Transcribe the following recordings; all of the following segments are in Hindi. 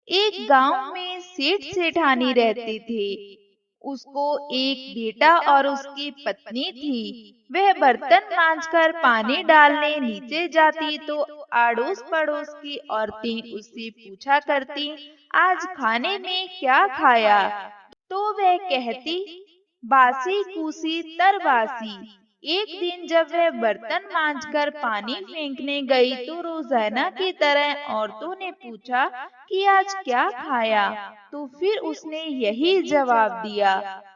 एक गांव में सेठ सेठानी रहते थे। उसको एक बेटा और उसकी पत्नी थी। वह बर्तन मांजकर पानी डालने नीचे जाती तो आड़ोस पड़ोस की औरतें उससे पूछा करती, आज खाने में क्या खाया? तो वह कहती, बासी कूसी तरवासी। एक दिन जब वह बर्तन मांजकर पानी फेंकने गई तो रोजाना की तरह औरतों ने पूछा कि आज क्या खाया? तो फिर उसने यही जवाब दिया,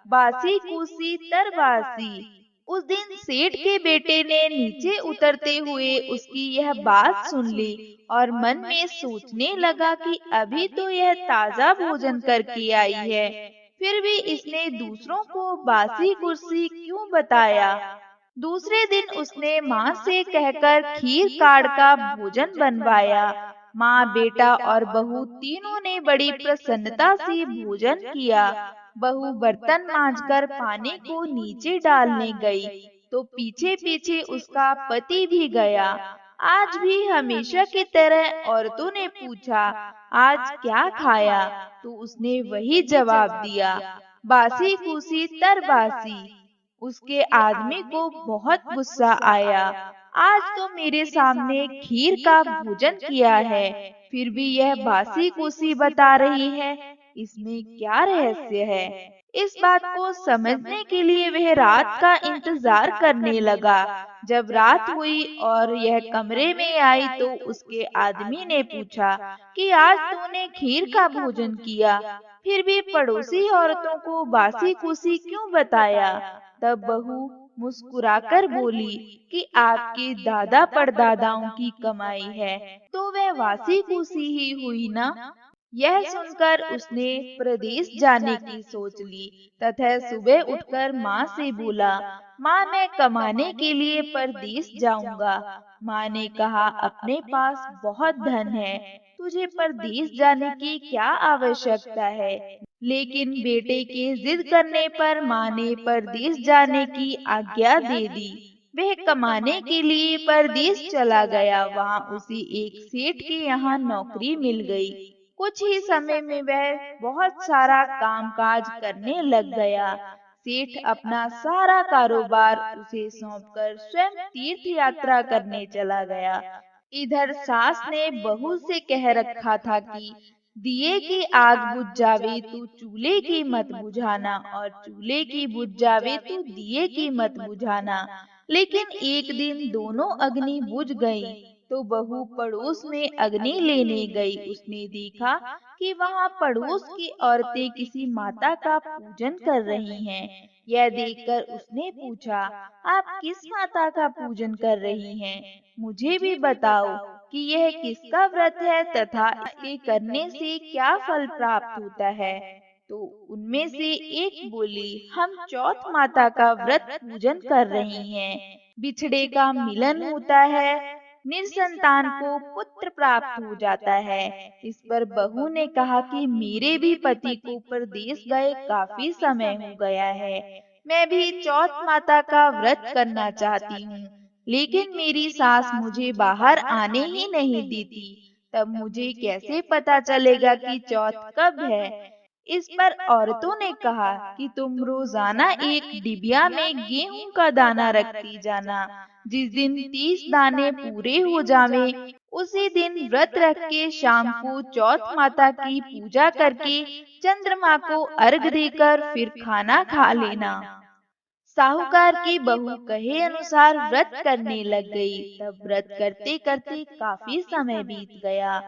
बासी कूसी तरवासी। उस दिन सेठ के बेटे ने नीचे उतरते हुए उसकी यह बात सुन ली और मन में सोचने लगा कि अभी तो यह ताजा भोजन करके आई है, फिर भी इसने दूसरों को बासी कुर्सी क्यों बताया? दूसरे दिन उसने माँ से कहकर खीर काढ़ का भोजन बनवाया। माँ, बेटा और बहू तीनों ने बड़ी प्रसन्नता से भोजन किया। बहू बर्तन मांजकर पानी को नीचे डालने गई तो पीछे पीछे उसका पति भी गया। आज भी हमेशा की तरह औरतों ने पूछा, आज क्या खाया? तो उसने वही जवाब दिया, बासी कुसी तरबासी। उसके आदमी को बहुत गुस्सा आया। आज तो मेरे सामने खीर का भोजन किया है, फिर भी यह बासी कुसी बता रही है, इसमें क्या रहस्य है? इस बात को समझने के लिए वह रात का इंतजार करने लगा। जब रात हुई और यह कमरे में आई तो उसके आदमी ने पूछा कि आज तूने खीर का भोजन किया, फिर भी पड़ोसी औरतों को बासी कुसी क्यों बताया? तब बहू मुस्कुराकर बोली कि आपके दादा परदादाओं की कमाई है, तो वह वासी कुसी ही हुई ना। यह सुनकर उसने प्रदेश जाने की सोच ली तथा सुबह उठकर माँ से बोला, माँ, मैं कमाने के लिए परदेश जाऊंगा। माँ ने कहा, अपने पास बहुत धन है, तुझे परदेश जाने की क्या आवश्यकता है? लेकिन बेटे के जिद करने पर माँ ने परदेश जाने की आज्ञा दे दी। वह कमाने के लिए परदेश चला गया। वहाँ उसे एक सेठ के यहाँ नौकरी मिल गई। कुछ ही समय में वह बहुत सारा कामकाज करने लग गया। सेठ अपना सारा कारोबार उसे सौंपकर स्वयं तीर्थ यात्रा करने चला गया। इधर सास ने बहू से कह रखा था कि दिए की आग बुझ जावे तो चूल्हे की मत बुझाना और चूल्हे की बुझ जावे तो दिए की मत बुझाना। लेकिन एक दिन दोनों अग्नि बुझ गईं। तो बहू पड़ोस में अग्नि लेने गई। उसने देखा कि वहाँ पड़ोस की औरतें किसी माता का पूजन कर रही हैं। यह देखकर उसने पूछा, आप किस माता का पूजन कर रही हैं? मुझे भी बताओ कि यह किसका व्रत है तथा इसके करने से क्या फल प्राप्त होता है। तो उनमें से एक बोली, हम चौथ माता का व्रत पूजन कर रही हैं। बिछड़े का मिलन होता है, निसंतान को पुत्र प्राप्त हो जाता है। इस पर बहू ने कहा कि मेरे भी पति को परदेश गए काफी समय हो गया है। मैं भी चौथ माता का व्रत करना चाहती हूँ, लेकिन मेरी सास मुझे बाहर आने ही नहीं देती। तब मुझे कैसे पता चलेगा कि चौथ कब है? इस पर औरतों ने कहा कि तुम रोजाना एक डिबिया में गेहूं का दाना रखती जाना। जिस दिन 30 दाने पूरे हो जावे, उसी दिन व्रत रख के शाम को चौथ माता की पूजा करके चंद्रमा को अर्घ देकर फिर खाना खा लेना। साहूकार की बहू कहे अनुसार व्रत करने लग गई। तब व्रत करते करते काफी समय बीत गया।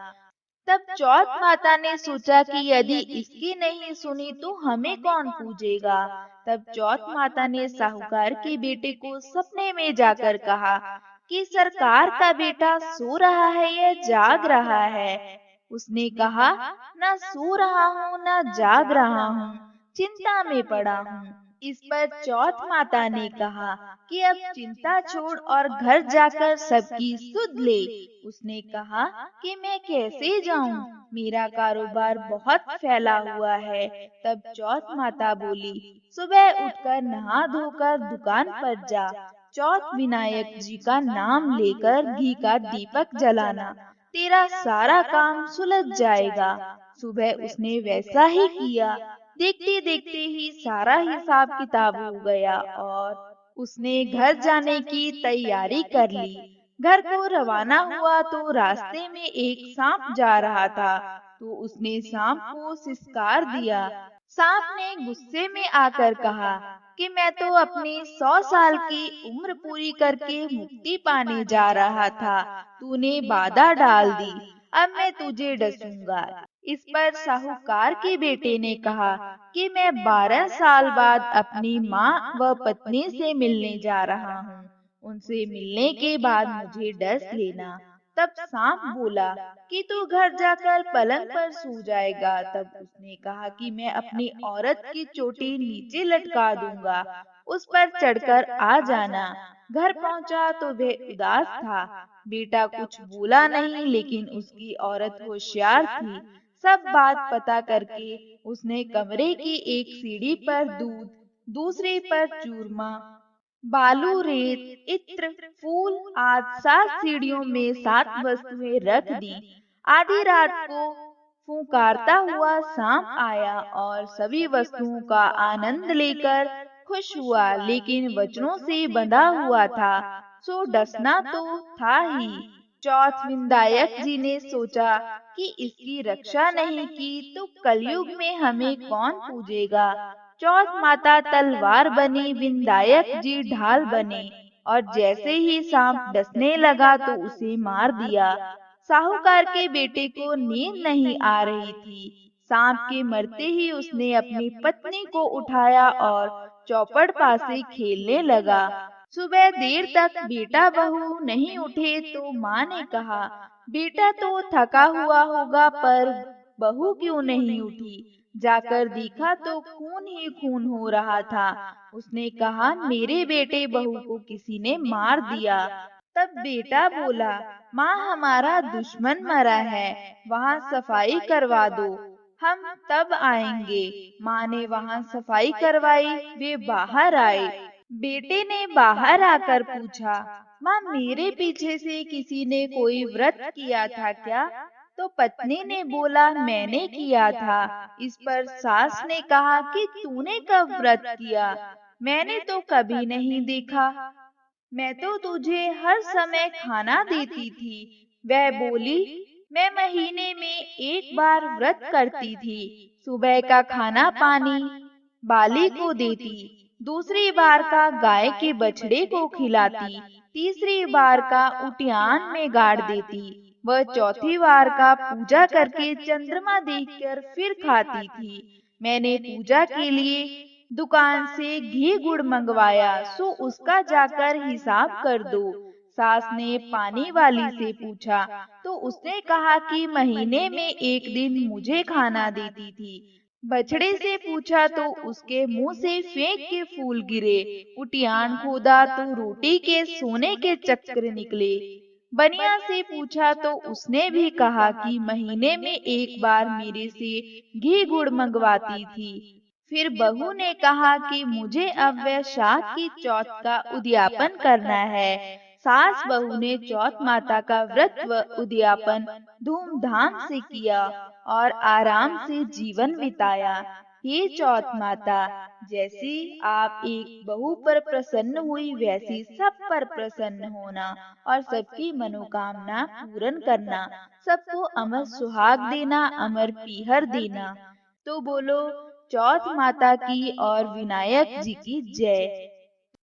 तब चौथ माता ने सोचा कि यदि इसकी नहीं सुनी तो हमें कौन पूजेगा। तब चौथ माता ने साहूकार के बेटे को सपने में जाकर कहा कि सरकार का बेटा सो रहा है या जाग रहा है। उसने कहा, न सो रहा हूँ न जाग रहा हूँ, चिंता में पड़ा हूँ। इस पर चौथ माता ने कहा कि अब चिंता छोड़ और घर जाकर सबकी सुध ले। उसने कहा कि मैं कैसे जाऊं, मेरा कारोबार बहुत फैला हुआ है। तब चौथ माता बोली, सुबह उठकर नहा धोकर दुकान पर जा, चौथ विनायक जी का नाम लेकर घी का दीपक जलाना। तेरा सारा काम सुलझ जाएगा। सुबह उसने वैसा ही किया। देखते देखते ही सारा हिसाब किताब हो गया और उसने घर जाने की तैयारी कर ली। घर को रवाना हुआ तो रास्ते में एक सांप जा रहा था, तो उसने सांप को सिसकार दिया। सांप ने गुस्से में आकर कहा कि मैं तो अपनी 100 साल की उम्र पूरी करके मुक्ति पाने जा रहा था, तूने बाधा डाल दी, अब मैं तुझे डसूंगा। इस पर साहूकार के बेटे ने कहा कि मैं 12 साल बाद अपनी माँ व पत्नी से मिलने जा रहा हूँ, उनसे मिलने के बाद मुझे डस लेना। तब सांप बोला कि तू घर जाकर पलंग पर सो जाएगा। तब उसने कहा कि मैं अपनी औरत की चोटी नीचे लटका दूंगा, उस पर चढ़कर आ जाना। घर पहुंचा तो वह उदास था। बेटा कुछ बोला नहीं, लेकिन उसकी औरत होशियार थी। सब बात पता करके उसने कमरे की एक सीढ़ी पर दूध, दूसरी पर चूरमा, बालू, रेत, इत्र, फूल आदि 7 सीढ़ियों में 7 वस्तुएं रख दी। आधी रात को फुंकारता हुआ सांप आया और सभी वस्तुओं का आनंद लेकर खुश हुआ, लेकिन वचनों से बंधा हुआ था, सो डसना तो था ही। चौथ विंदायक जी ने सोचा कि इसकी रक्षा नहीं की तो कलयुग में हमें कौन पूजेगा। चौथ माता तलवार बनी, विंदायक जी ढाल बने और जैसे ही सांप डसने लगा तो उसे मार दिया। साहूकार के बेटे को नींद नहीं आ रही थी। सांप के मरते ही उसने अपनी पत्नी को उठाया और चौपड़ पासे खेलने लगा। सुबह देर तक बेटा बहू नहीं उठे तो माँ ने कहा, बेटा तो थका हुआ होगा, पर बहू क्यों नहीं उठी? जाकर देखा तो खून ही खून हो रहा था। उसने कहा, मेरे बेटे बहू को किसी ने मार दिया। तब बेटा बोला, माँ हमारा दुश्मन मरा है, वहाँ सफाई करवा दो, हम तब आएंगे। माँ ने वहाँ सफाई करवाई, वे बाहर आए। बेटे ने बाहर आकर पूछा, माँ मेरे पीछे से किसी ने कोई व्रत किया था क्या? तो पत्नी ने बोला, मैंने किया था। इस पर सास ने कहा कि तूने कब व्रत किया? मैंने तो कभी नहीं देखा, मैं तो तुझे हर समय खाना देती थी। वह बोली, मैं महीने में एक बार व्रत करती थी। सुबह का खाना पानी बाली को देती, दूसरी बार का गाय के बछड़े को खिलाती, तीसरी बार का उटियान में गाड़ देती, वह चौथी बार का पूजा करके चंद्रमा देखकर फिर खाती थी। मैंने पूजा के लिए दुकान से घी गुड़ मंगवाया, सो उसका जाकर हिसाब कर दो। सास ने पानी वाली से पूछा तो उसने कहा कि महीने में एक दिन मुझे खाना देती थी। बछड़े से पूछा तो उसके मुंह से फेंक के फूल गिरे। उटियान खोदा तो रोटी के सोने के चक्र निकले। बनिया से पूछा तो उसने भी कहा कि महीने में एक बार मेरे से घी गुड़ मंगवाती थी। फिर बहू ने कहा कि मुझे अब वैशाख की चौथ का उद्यापन करना है। सास बहू ने चौथ माता का व्रत व उद्यापन धूमधाम से किया और आराम से जीवन बिताया। हे चौथ माता, जैसी आप एक बहू पर प्रसन्न हुई, वैसी सब पर प्रसन्न होना और सबकी मनोकामना पूर्ण करना, सबको अमर सुहाग देना, अमर पीहर देना। तो बोलो चौथ माता की और विनायक जी की जय।